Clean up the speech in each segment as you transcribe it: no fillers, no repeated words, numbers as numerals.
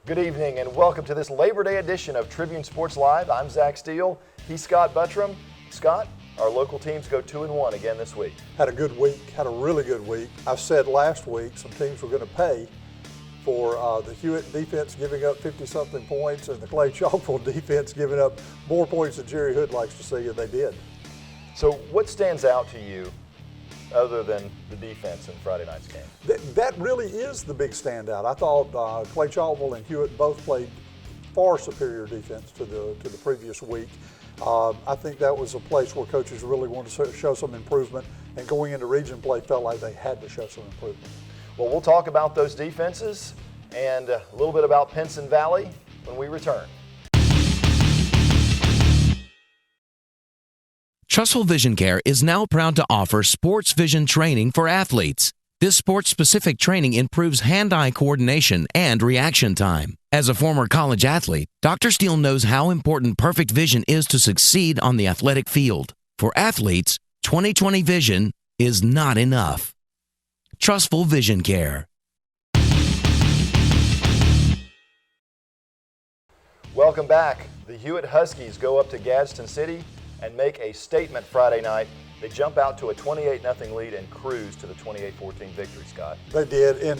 Good evening and welcome to this Labor Day edition of Tribune Sports Live. I'm Zach Steele. He's Scott Buttram. Scott, our local teams go 2-1 again this week. Had a good week, had a really good week. I said last week some teams were going to pay for the Hewitt defense giving up 50-something points and the Clay Chalkville defense giving up more points than Jerry Hood likes to see, and they did. So what stands out to you other than the defense in Friday night's game? That really is the big standout. I thought Clay Chalkville and Hewitt both played far superior defense to the previous week. I think that was a place where coaches really wanted to show some improvement, and going into region play felt like they had to show some improvement. Well, we'll talk about those defenses and a little bit about Pinson Valley when we return. Trussville Vision Care is now proud to offer sports vision training for athletes. This sports-specific training improves hand-eye coordination and reaction time. As a former college athlete, Dr. Steele knows how important perfect vision is to succeed on the athletic field. For athletes, 20/20 vision is not enough. Trussville Vision Care. Welcome back. The Hewitt Huskies go up to Gadsden City and make a statement Friday night. They jump out to a 28-0 lead and cruise to the 28-14 victory, Scott. They did, and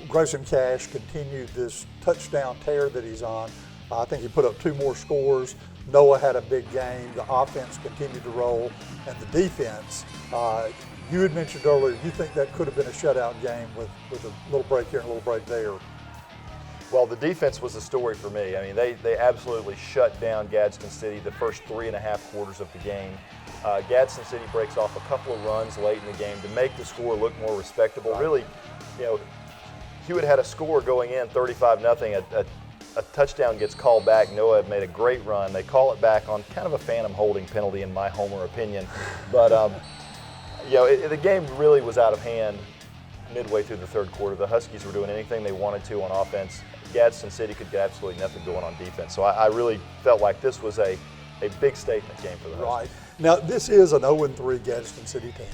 Grayson Cash continued this touchdown tear that he's on. I think he put up 2 more scores. Noah had a big game. The offense continued to roll, and the defense, you had mentioned earlier, you think that could have been a shutout game with a little break here and a little break there. Well, the defense was the story for me. I mean, they absolutely shut down Gadsden City the first 3.5 quarters of the game. Gadsden City breaks off a couple of runs late in the game to make the score look more respectable. Right. Really, Hewitt had a score going in 35-0. A touchdown gets called back. Noah made a great run. They call it back on kind of a phantom holding penalty in my homer opinion. But, the game really was out of hand midway through the third quarter. The Huskies were doing anything they wanted to on offense. Gadsden City could get absolutely nothing going on defense. So I really felt like this was a big statement game for the Huskies. Right. Now, this is an 0-3 Gadsden City team.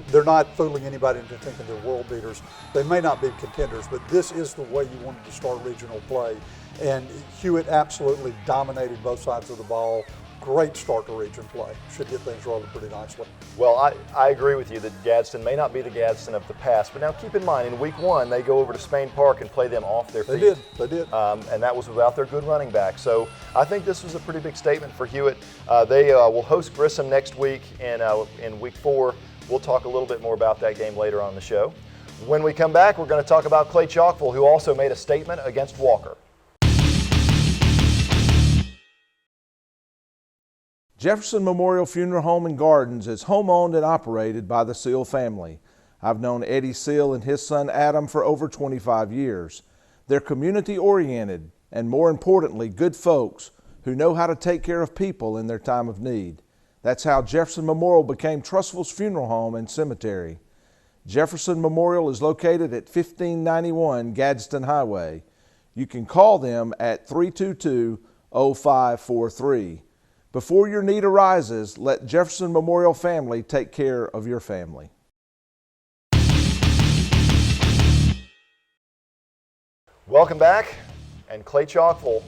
They're not fooling anybody into thinking they're world beaters. They may not be contenders, but this is the way you wanted to start regional play. And Hewitt absolutely dominated both sides of the ball. Great start to region play. Should get things rolling pretty nicely. Well, I agree with you that Gadsden may not be the Gadsden of the past, but now keep in mind, in week 1, they go over to Spain Park and play them off their feet. They did. And that was without their good running back. So I think this was a pretty big statement for Hewitt. They will host Grissom next week in week 4. We'll talk a little bit more about that game later on the show. When we come back, we're going to talk about Clay Chalkville, who also made a statement against Walker. Jefferson Memorial Funeral Home and Gardens is home-owned and operated by the Seal family. I've known Eddie Seal and his son Adam for over 25 years. They're community-oriented and, more importantly, good folks who know how to take care of people in their time of need. That's how Jefferson Memorial became Trussville's funeral home and cemetery. Jefferson Memorial is located at 1591 Gadsden Highway. You can call them at 322-0543. Before your need arises, let Jefferson Memorial family take care of your family. Welcome back. And Clay Chalkville,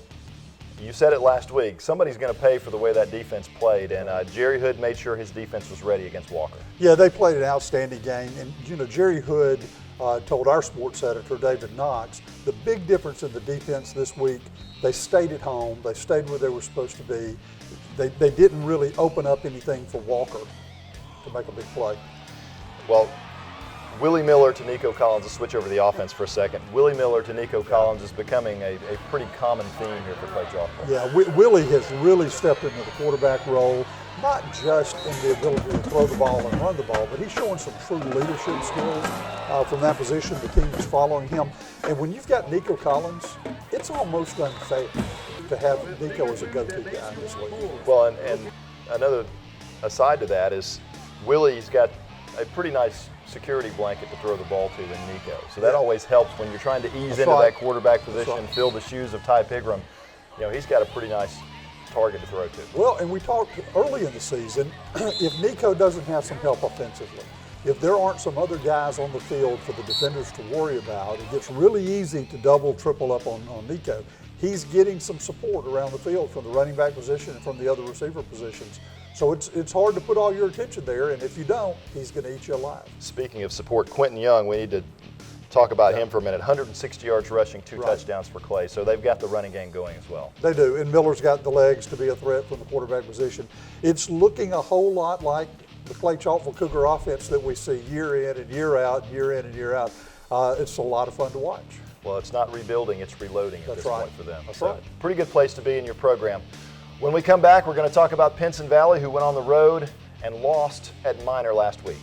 you said it last week, somebody's going to pay for the way that defense played, and Jerry Hood made sure his defense was ready against Walker. Yeah, they played an outstanding game, and Jerry Hood told our sports editor, David Knox, the big difference in the defense this week, they stayed at home, they stayed where they were supposed to be. They didn't really open up anything for Walker to make a big play. Well, Willie Miller to Nico Collins, to switch over the offense for a second. Willie Miller to Nico Collins is becoming a pretty common theme here for Clay Chalkville. Yeah, Willie has really stepped into the quarterback role, not just in the ability to throw the ball and run the ball, but he's showing some true leadership skills from that position. The team is following him. And when you've got Nico Collins, it's almost unfair to have Nico as a go-to guy in this league. Well, and another aside to that is Willie's got a pretty nice security blanket to throw the ball to in Nico. So that always helps when you're trying to ease into that quarterback position, fill the shoes of Ty Pigram. He's got a pretty nice target to throw to. Well, and we talked early in the season, if Nico doesn't have some help offensively, if there aren't some other guys on the field for the defenders to worry about, it gets really easy to double, triple up on Nico. He's getting some support around the field from the running back position and from the other receiver positions. So it's hard to put all your attention there, and if you don't, he's going to eat you alive. Speaking of support, Quentin Young, we need to talk about him for a minute. 160 yards rushing, 2 touchdowns for Clay. So they've got the running game going as well. They do, and Miller's got the legs to be a threat from the quarterback position. It's looking a whole lot like the Clay Chalkville Cougar offense that we see year in and year out, year in and year out. It's a lot of fun to watch. Well, it's not rebuilding, it's reloading at this point for them. That's so, right. Pretty good place to be in your program. When we come back, we're going to talk about Pinson Valley, who went on the road and lost at Minor last week.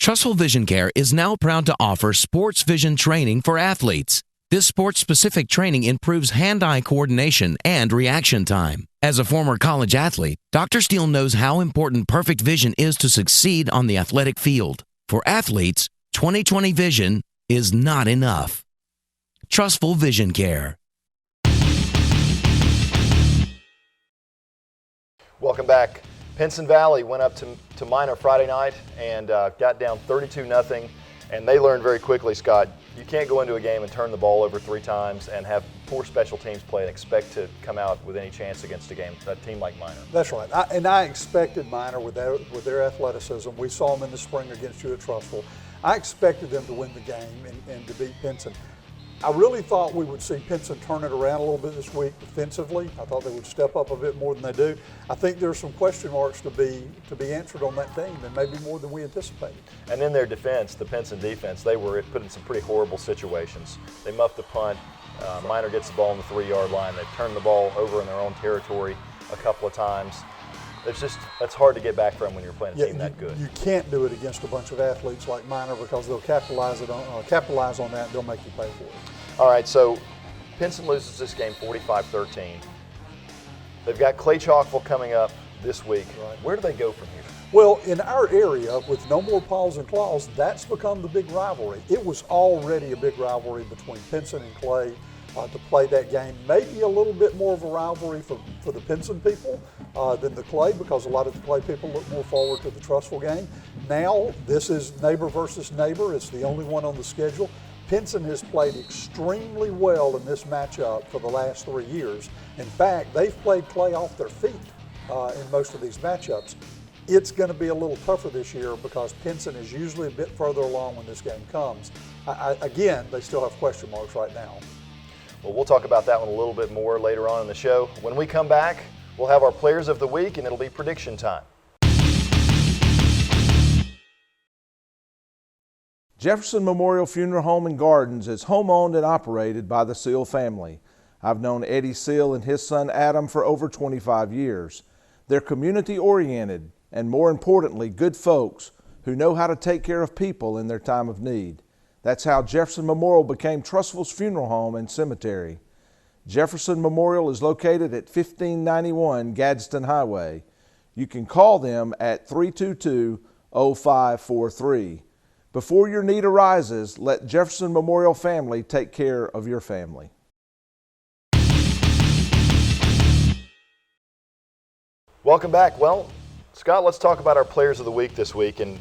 Trussville Vision Care is now proud to offer sports vision training for athletes. This sports-specific training improves hand-eye coordination and reaction time. As a former college athlete, Dr. Steele knows how important perfect vision is to succeed on the athletic field. For athletes, 20/20 vision is not enough. Trussville Vision Care. Welcome back. Pinson Valley went up to Minor Friday night and got down 32-0, and they learned very quickly, Scott, you can't go into a game and turn the ball over 3 times and have poor special teams play and expect to come out with any chance against a team like Minor. That's right, I expected Minor with their athleticism. We saw them in the spring against you at Trussville. I expected them to win the game and to beat Pinson. I really thought we would see Pinson turn it around a little bit this week defensively. I thought they would step up a bit more than they do. I think there's some question marks to be answered on that team, and maybe more than we anticipated. And in their defense, the Pinson defense, they were put in some pretty horrible situations. They muffed the punt. Minor gets the ball on the 3-yard line. They've turned the ball over in their own territory a couple of times. That's hard to get back from when you're playing a team that good. You can't do it against a bunch of athletes like Minor because they'll capitalize on that and they'll make you pay for it. All right, so Pinson loses this game 45-13. They've got Clay Chalkville coming up this week. Right. Where do they go from here? Well, in our area, with no more paws and claws, that's become the big rivalry. It was already a big rivalry between Pinson and Clay to play that game. Maybe a little bit more of a rivalry for the Pinson people than the Clay, because a lot of the Clay people look more forward to the Trussville game. Now, this is neighbor versus neighbor. It's the only one on the schedule. Pinson has played extremely well in this matchup for the last 3 years. In fact, they've played Clay off their feet in most of these matchups. It's going to be a little tougher this year because Pinson is usually a bit further along when this game comes. Again, they still have question marks right now. Well, we'll talk about that one a little bit more later on in the show. When we come back, we'll have our players of the week, and it'll be prediction time. Jefferson Memorial Funeral Home and Gardens is home-owned and operated by the Seal family. I've known Eddie Seal and his son Adam for over 25 years. They're community-oriented and, more importantly, good folks who know how to take care of people in their time of need. That's how Jefferson Memorial became Trussville's funeral home and cemetery. Jefferson Memorial is located at 1591 Gadsden Highway. You can call them at 322-0543. Before your need arises, let Jefferson Memorial family take care of your family. Welcome back. Well, Scott, let's talk about our players of the week this week. And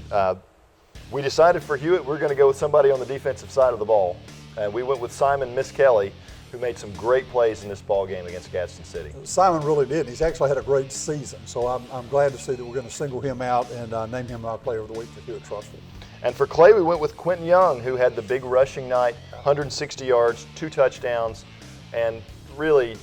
we decided for Hewitt we're going to go with somebody on the defensive side of the ball. And we went with Simon Miss Kelly, who made some great plays in this ball game against Gadsden City. Simon really did. He's actually had a great season. So I'm glad to see that we're going to single him out and name him our player of the week for Hewitt Trussville. And for Clay, we went with Quentin Young, who had the big rushing night, 160 yards, 2 touchdowns, and really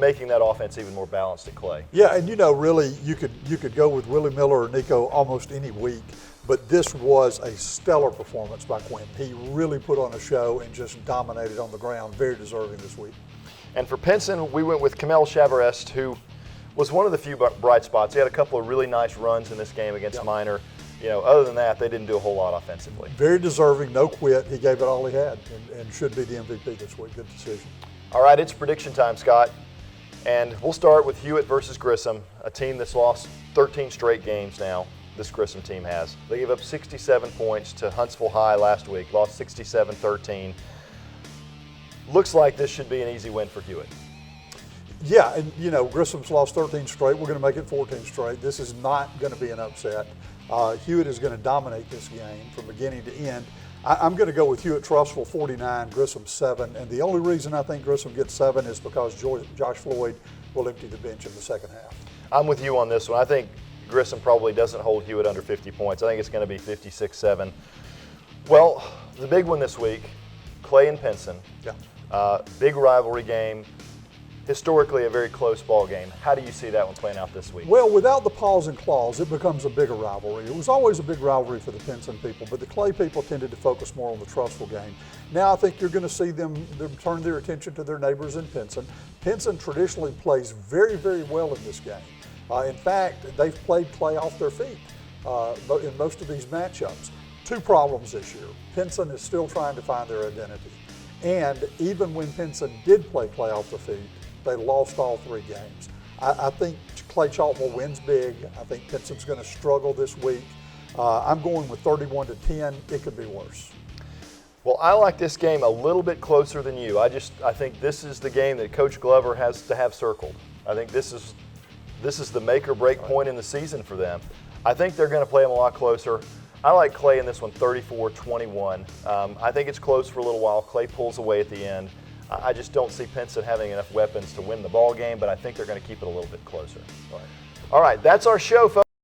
making that offense even more balanced at Clay. Yeah, and really, you could go with Willie Miller or Nico almost any week, but this was a stellar performance by Quentin. He really put on a show and just dominated on the ground. Very deserving this week. And for Pinson, we went with Kamel Chavarest, who was one of the few bright spots. He had a couple of really nice runs in this game against Minor. Other than that, they didn't do a whole lot offensively. Very deserving, no quit. He gave it all he had and should be the MVP this week. Good decision. All right, it's prediction time, Scott. And we'll start with Hewitt versus Grissom, a team that's lost 13 straight games now. This Grissom team has. They gave up 67 points to Huntsville High last week, lost 67-13. Looks like this should be an easy win for Hewitt. Yeah, and you know, Grissom's lost 13 straight. We're going to make it 14 straight. This is not going to be an upset. Hewitt is going to dominate this game from beginning to end. I'm going to go with Hewitt-Trussville 49, Grissom 7, and the only reason I think Grissom gets 7 is because Josh Floyd will empty the bench in the second half. I'm with you on this one. I think Grissom probably doesn't hold Hewitt under 50 points. I think it's going to be 56-7. Well, the big one this week, Clay and Pinson. Yeah. Big rivalry game. Historically, a very close ball game. How do you see that one playing out this week? Well, without the paws and claws, it becomes a bigger rivalry. It was always a big rivalry for the Pinson people, but the Clay people tended to focus more on the Trussville game. Now I think you're going to see them turn their attention to their neighbors in Pinson. Pinson traditionally plays very, very well in this game. In fact, they've played Clay off their feet in most of these matchups. Two problems this year. Pinson is still trying to find their identity. And even when Pinson did play Clay off the feet, they lost all 3 games. I think Clay Chalkville wins big. I think Pinson's going to struggle this week. I'm going with 31-10. It could be worse. Well, I like this game a little bit closer than you. I think this is the game that Coach Glover has to have circled. I think this is the make or break point in the season for them. I think they're going to play them a lot closer. I like Clay in this one 34-21. I think it's close for a little while. Clay pulls away at the end. I just don't see Pinson having enough weapons to win the ball game, but I think they're going to keep it a little bit closer. All right, that's our show, folks.